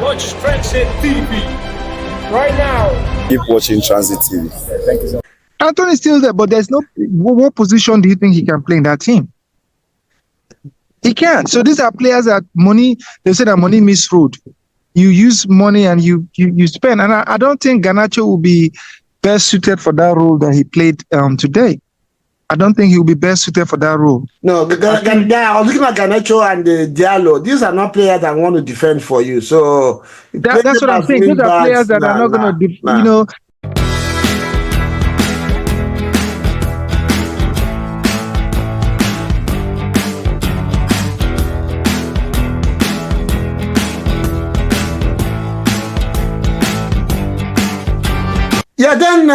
Watch Transit TV right now. Keep watching Transit TV. Thank you so much. Anthony's still there, but there's no. What position do you think he can play in that team? He can't. So these are players that money. They say that money means road. You use money and you spend. And I don't think Garnacho will be best suited for that role that he played today. I don't think he will be best suited for that role. No, I was looking at Garnacho and Diallo. These are not players that want to defend for you. So that's what I'm saying. Those are players that are not going to, you know. Yeah, then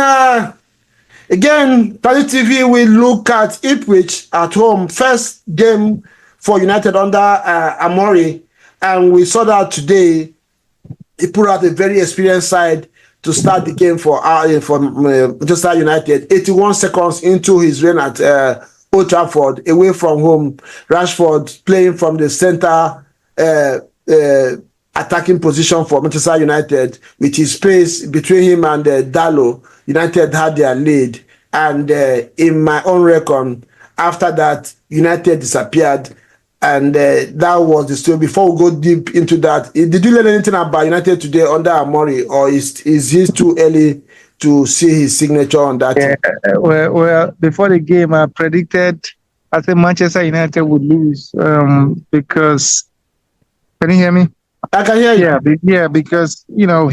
again, Transit TV will look at Ipswich at home. First game for United under Amorim, and we saw that today. He put out a very experienced side to start the game for Manchester United. 81 seconds into his reign at Old Trafford, away from home. Rashford playing from the center attacking position for Manchester United, with his space between him and Dalot. United had their lead, and in my own record, after that, United disappeared, and that was the story. Before we go deep into that, did you learn anything about United today under Amorim, or is it too early to see his signature on that? Well, before the game, I predicted I think Manchester United would lose because. Can you hear me? I can hear you. Yeah, because you know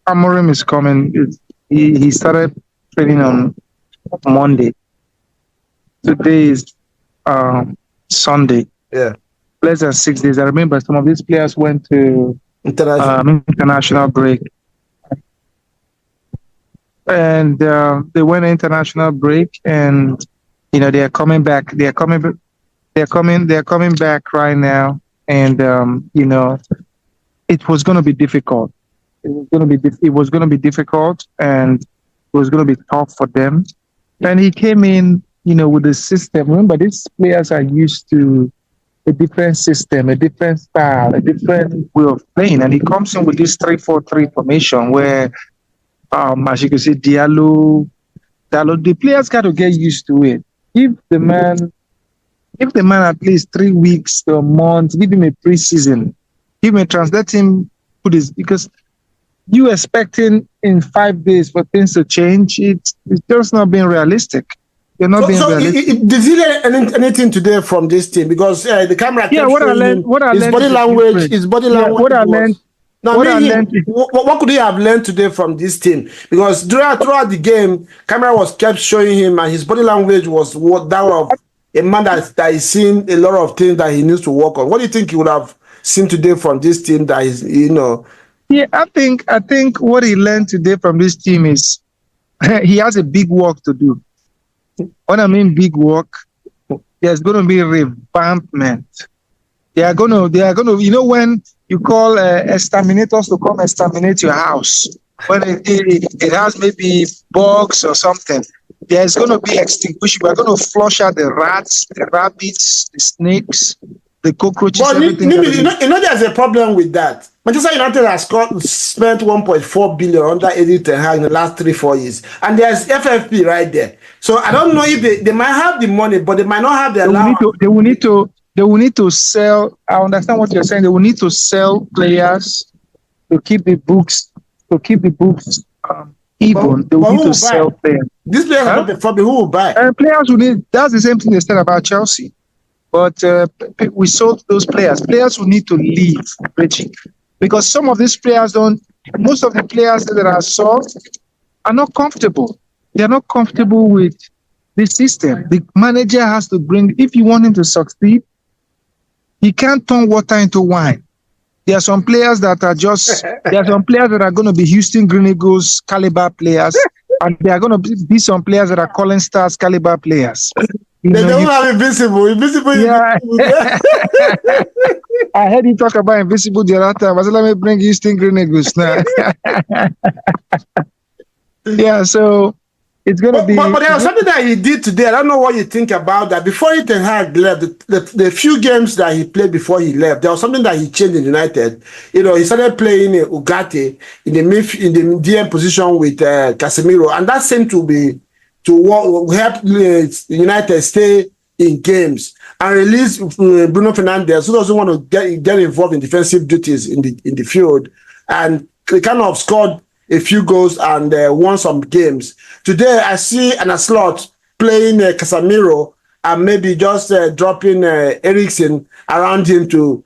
Amorim is coming. He started training on Monday. Today is Sunday. Yeah, less than 6 days. I remember some of these players went to international break, and they went international break, and they are coming back. They're coming back right now, and it was going to be difficult. It was going to be difficult, and it was going to be tough for them. And he came in, with the system. Remember, these players are used to a different system, a different style, a different way of playing. And he comes in with this 3-4-3 formation where, as you can see, Diallo, the players got to get used to it. Give the man at least 3 weeks to a month, give him a preseason, let him put his, because you expecting in 5 days for things to change, it's just not being realistic. You're not being realistic. Did you learn anything today from this team? Because the camera kept showing his body language. What could he have learned today from this team? Because throughout the game, camera was kept showing him, and his body language was that of a man that is seeing a lot of things that he needs to work on. What do you think he would have seen today from this team that is, Yeah, I think what he learned today from this team is he has a big work to do. When I mean big work, there's going to be revampment. They are going to, when you call exterminators to come exterminate your house, when it has maybe bugs or something, there's going to be extinguishing. We're going to flush out the rats, the rabbits, the snakes, the cockroaches, everything. There's a problem with that. Manchester United has spent 1.4 billion under TEN Hag in the last 3-4 years, and there's FFP right there. So I don't know if they might have the money, but they might not have the allowance. They will need to sell. I understand what you're saying. They will need to sell players to keep the books even. They will need to sell players. These players are not the problem. Who will buy? Players will need. That's the same thing they said about Chelsea. But we sold those players. Players will need to leave, Richie, because some of these players most of the players that are sold are not comfortable. They're not comfortable with the system. The manager has to if you want him to succeed, he can't turn water into wine. There are some players that are going to be Houston Green Eagles caliber players, and there are going to be some players that are Colin Stars caliber players. They don't have invisible. Yeah. I heard you talk about invisible the other time. I said, let me bring Houston Green Eagles now. Yeah, so it's going to be. But there was something that he did today. I don't know what you think about that. Before TEN Hag left, the few games that he played before he left, there was something that he changed in United. You know, he started playing Ugarte in the DM position with Casemiro, and that seemed to help United stay in games and release Bruno Fernandes, who doesn't want to get involved in defensive duties in the field, and he kind of scored a few goals and won some games. Today, I see an Slot playing Casemiro and maybe just dropping Eriksen around him to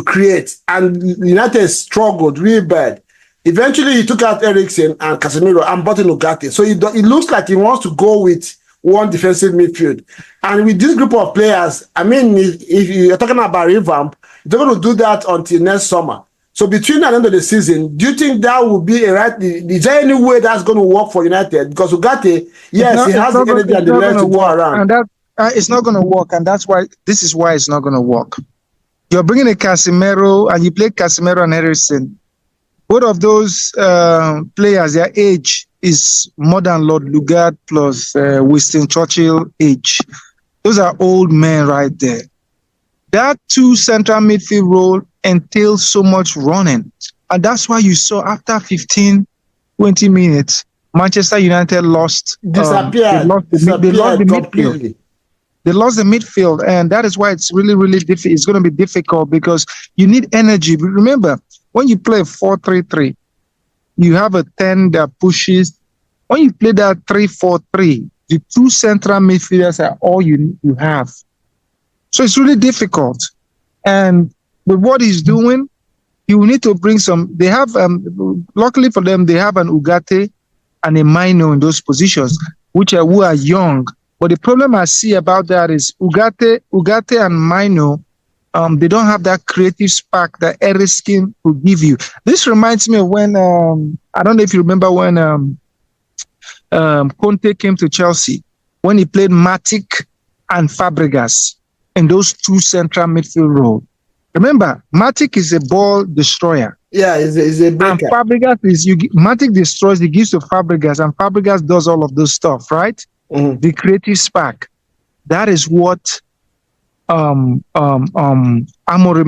create. And United struggled really bad. Eventually, he took out Eriksen and Casemiro and brought in Ugarte. So it looks like he wants to go with one defensive midfield. And with this group of players, I mean, if you're talking about revamp, they're going to do that until next summer. So between the end of the season, do you think that would be a right? Is there any way that's going to work for United? Because Ugarte, yes, he has the energy and the legs to go around. And that it's not going to work, and this is why it's not going to work. You're bringing a Casemiro, and you play Casemiro and Eriksen. Both of those players, their age is more than Lord Lugard plus Winston Churchill age. Those are old men right there. That two central midfield role entails so much running. And that's why you saw after 15, 20 minutes, Manchester United lost. Disappeared. They lost the midfield. They lost the midfield. And that is why it's really, really difficult. It's going to be difficult because you need energy. But remember, when you play 4-3-3, you have a 10 that pushes. When you play that 3-4-3, the two central midfielders are all you have. So it's really difficult. And with what he's doing, you need to bring some. They have, luckily for them, they have an Ugarte and a Mino in those positions, who are young. But the problem I see about that is Ugarte and Mino, they don't have that creative spark that Eriksen will give you. This reminds me of when, I don't know if you remember when Conte came to Chelsea, when he played Matic and Fabregas in those two central midfield roles. Remember, Matic is a ball destroyer. Yeah, he's a breaker. And Fabregas Matic destroys, he gives to Fabregas, and Fabregas does all of those stuff, right? Mm-hmm. The creative spark. That is what Amorim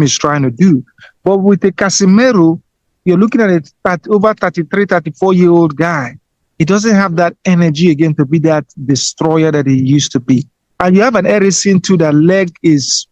is trying to do. But with the Casemiro, you're looking at over 33, 34-year-old guy. He doesn't have that energy again to be that destroyer that he used to be. And you have an Eriksen too, that his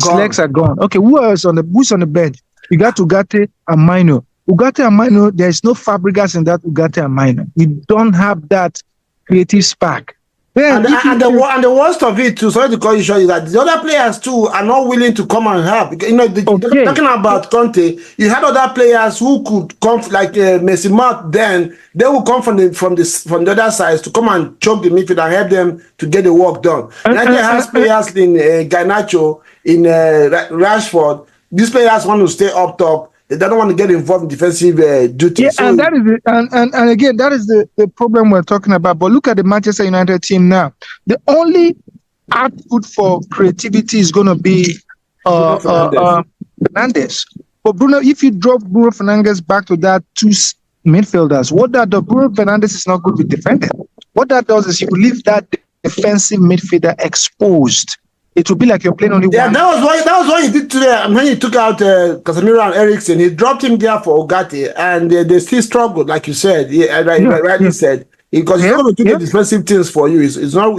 legs are gone. Okay, who's on the bench? You got Ugarte and Mino. Ugarte and Mino, there is no Fabregas in that Ugarte and Mino. You don't have that creative spark. Then, and the worst of it too, sorry to call you short, is that the other players too are not willing to come and help. You know, talking about Conte, you had other players who could come, like Messi Mount. Then they will come from the other sides to come and choke the midfield and help them to get the work done. United has players in Garnacho, in Rashford. These players want to stay up top. They don't want to get involved in defensive duties. Yeah, so, and that is it. And again, that is the problem we're talking about. But look at the Manchester United team now. The only output for creativity is going to be Fernandes. But Bruno, if you drop Bruno Fernandes back to that two midfielders, what that does, Bruno Fernandes is not good with defending. What that does is you leave that defensive midfielder exposed. It will be like you're playing only one. Yeah, that was what he did today. When he took out Casemiro and Eriksen, he dropped him there for Ugarte, and they still struggled, like you said. Rightly said, because he's going to do the defensive things for you. They're not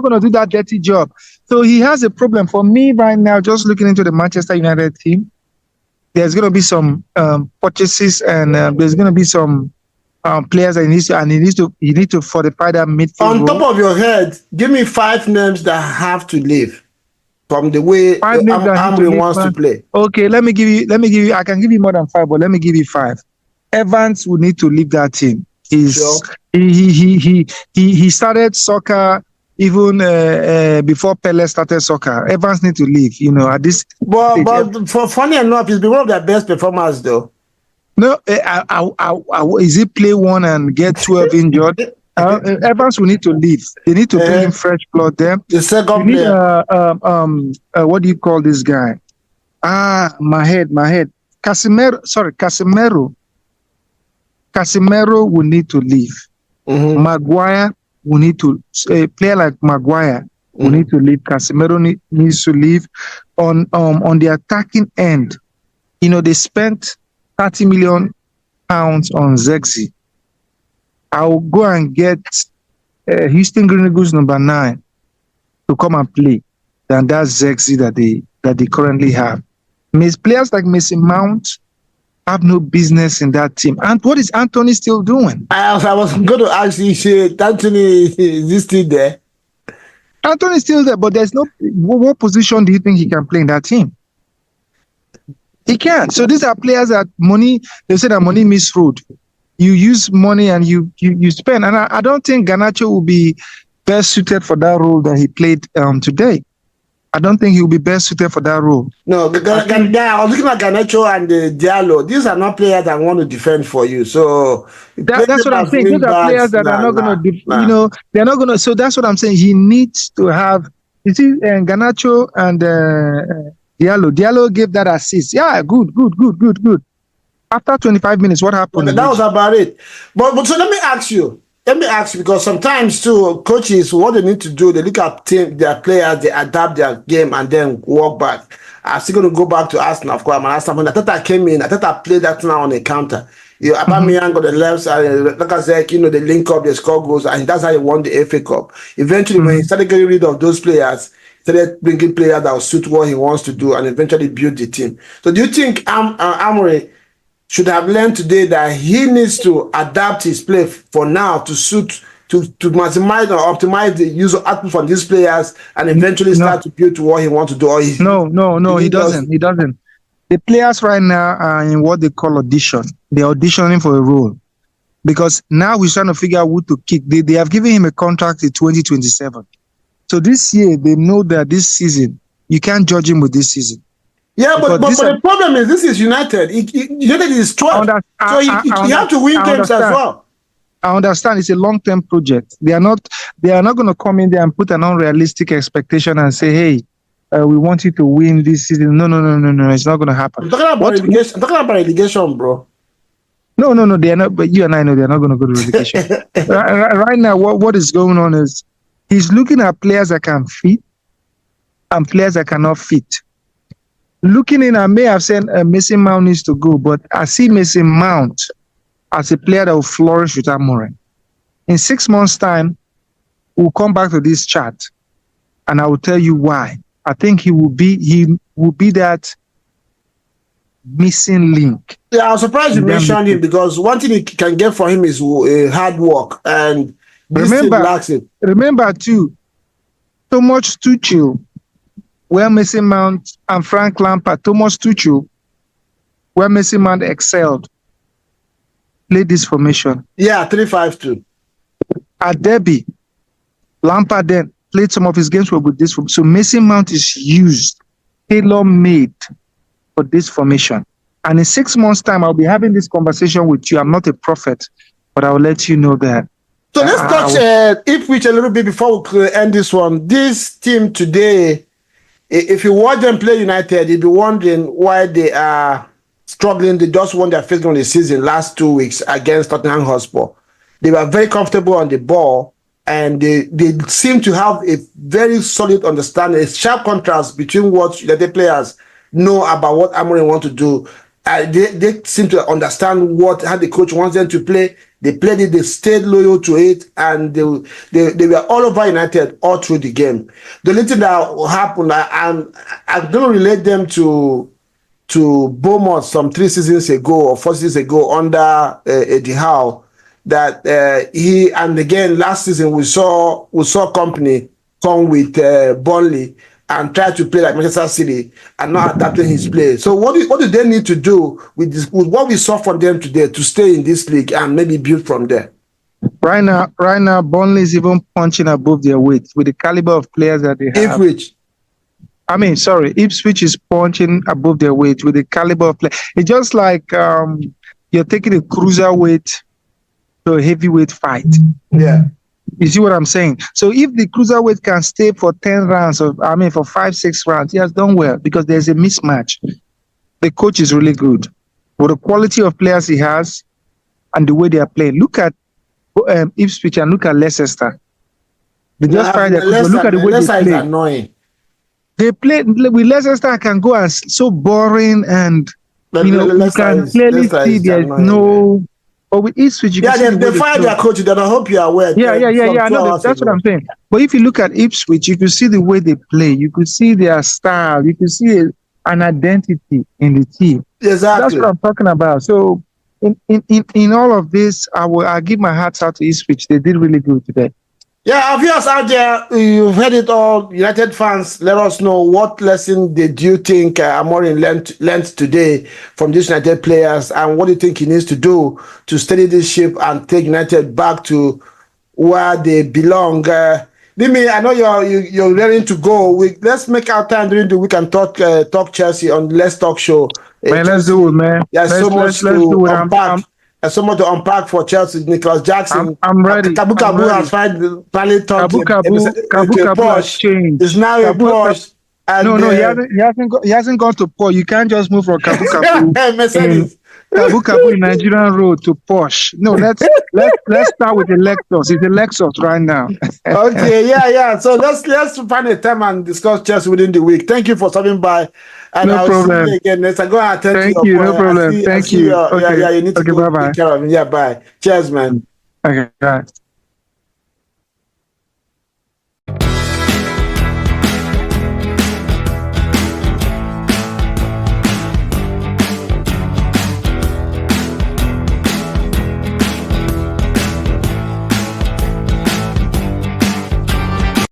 going to do that dirty job. So he has a problem. For me right now, just looking into the Manchester United team, there's going to be some purchases, and there's going to be some players that he needs to fortify that midfield. On top of your head, give me 5 names that have to leave from the way Amorim wants to play. Okay, let me give you. I can give you more than 5, but let me give you 5. Evans will need to leave that team. He started soccer even before Pele started soccer. Evans need to leave. You know, at this. But for funny enough, he's been one of their best performers, though. No, is he play one and get 12 injured? Evans will need to leave. They need to bring in fresh blood there. The second player. What do you call this guy? My head. Casemiro will need to leave. Maguire will need to, a player like Maguire will need to leave. Casemiro needs to leave. On the attacking end, they spent £30 million on Zexi. I'll go and get Houston Green Eagles number 9 to come and play than that Zexi that they currently have. Players like Mason Mount have no business in that team. And what is Anthony still doing? I was going to ask you, Anthony, is he still there? Anthony's still there, but there's no. What position do you think he can play in that team? He can't. So these are players that money. They say that money means road. You use money and you spend. And I don't think Garnacho will be best suited for that role that he played today. I don't think he will be best suited for that role. No, I was looking at Garnacho and Diallo. These are not players that want to defend for you. So that's what I'm saying. These are players that are not going to, they're not going to. So that's what I'm saying. He needs to have. You see, Garnacho and Diallo. Diallo gave that assist. Yeah, good. After 25 minutes, what happened? That was about it. But so let me ask you, because sometimes too, coaches, what they need to do, they look at their players, they adapt their game and then walk back. I'm still going to go back to Arsenal, of course. When Ateta came in, Ateta played that now on a counter. Aubameyang on the left side, like I said, they link up, they score goals, and that's how he won the FA Cup. Eventually, when he started getting rid of those players, he started bringing players that will suit what he wants to do and eventually build the team. So do you think Amorim should have learned today that he needs to adapt his play for now to suit, to maximize or optimize the use of output from these players and eventually start to build to what he wants to do? Or No, he doesn't. He doesn't. The players right now are in what they call audition. They're auditioning for a role. Because now we're trying to figure out who to kick. They have given him a contract in 2027. So this year, they know that this season, you can't judge him with this season. Yeah, but the problem is this is United. United is 12. So you have to win games as well. I understand it's a long-term project. They are not going to come in there and put an unrealistic expectation and say, hey, we want you to win this season. No, it's not going to happen. I'm talking about relegation, bro. No, they are not. But you and I know they are not going to go to relegation. Right now, what is going on is he's looking at players that can fit and players that cannot fit. Looking in, I may have said Mason Mount needs to go, but I see Mason Mount as a player that will flourish with Amorim. In 6 months' time, we'll come back to this chat, and I will tell you why. I think he will be that missing link. Yeah, I was surprised you mentioned him because one thing you can get for him is hard work, and this team lacks it. Remember too, Thomas Tuchel, where Mason Mount and Frank Lampard, Thomas Tuchel, where Mason Mount excelled, played this formation. Yeah, 3-5-2. At Derby, Lampard then played some of his games with this formation. So Mason Mount is used, tailor-made for this formation. And in 6 months' time, I'll be having this conversation with you. I'm not a prophet, but I will let you know that. So let's touch Ipswich a little bit before we end this one. This team today, if you watch them play United, you'll be wondering why they are struggling. They just won their first game of the season last 2 weeks against Tottenham Hotspur. They were very comfortable on the ball, and they seem to have a very solid understanding, a sharp contrast between what United players know about what Amorim wants to do. They seem to understand how the coach wants them to play. They played it, they stayed loyal to it, and they were all over United all through the game. The only thing that happened, I'm going to relate them to Bournemouth some 3 seasons ago or 4 seasons ago under Eddie Howe. That and again last season we saw Company come with Burnley and try to play like Manchester City and not adapting his play. So what do they need to do with what we saw from them today to stay in this league and maybe build from there? Right now, Burnley is even punching above their weight with the caliber of players that they have. Ipswich is punching above their weight with the caliber of play. It's just like you're taking a cruiserweight to a heavyweight fight. Yeah. You see what I'm saying? So if the cruiserweight can stay for 10 rounds, for 5-6 rounds, he has done well because there's a mismatch. The coach is really good. With the quality of players he has and the way they are playing. Look at Ipswich and look at Leicester. They just find that. Look at the way Leicester they is play. annoying. They play with Leicester can go as so boring, and you can clearly see there's no. But with Ipswich, you can see they fired their coach. Then I hope you are aware. Yeah. No, that's what I'm saying. But if you look at Ipswich, you could see the way they play. You could see their style. You could see an identity in the team. Exactly. That's what I'm talking about. So in all of this, I give my heart out to Ipswich. They did really good today. Yeah, viewers out there, you've heard it all. United fans, let us know what lesson did you think Amorim learned today from these United players, and what do you think he needs to do to steady this ship and take United back to where they belong. Dimi, I know you're ready to go. Let's make our time during the week and talk Chelsea on Let's Talk Show. Man, let's do it, man. There's so much to unpack. There's so much to unpack for Chelsea. Nicholas Jackson. I'm ready. Kabu has finally talked. Kabu has changed. It's now a Porsche. No, he hasn't gone to Porsche. You can't just move from Kabu Mercedes. Kabu in Nigerian road to Porsche. No, let's start with the Lexus. It's a Lexus right now. Okay, yeah. So let's find a time and discuss Chelsea within the week. Thank you for stopping by. And no problem. See you again next time. Go and attend Thank to your you. point. No problem. Thank you. Yeah, you need to go bye-bye. take care of him. Yeah, bye. Cheers, man. Okay, bye.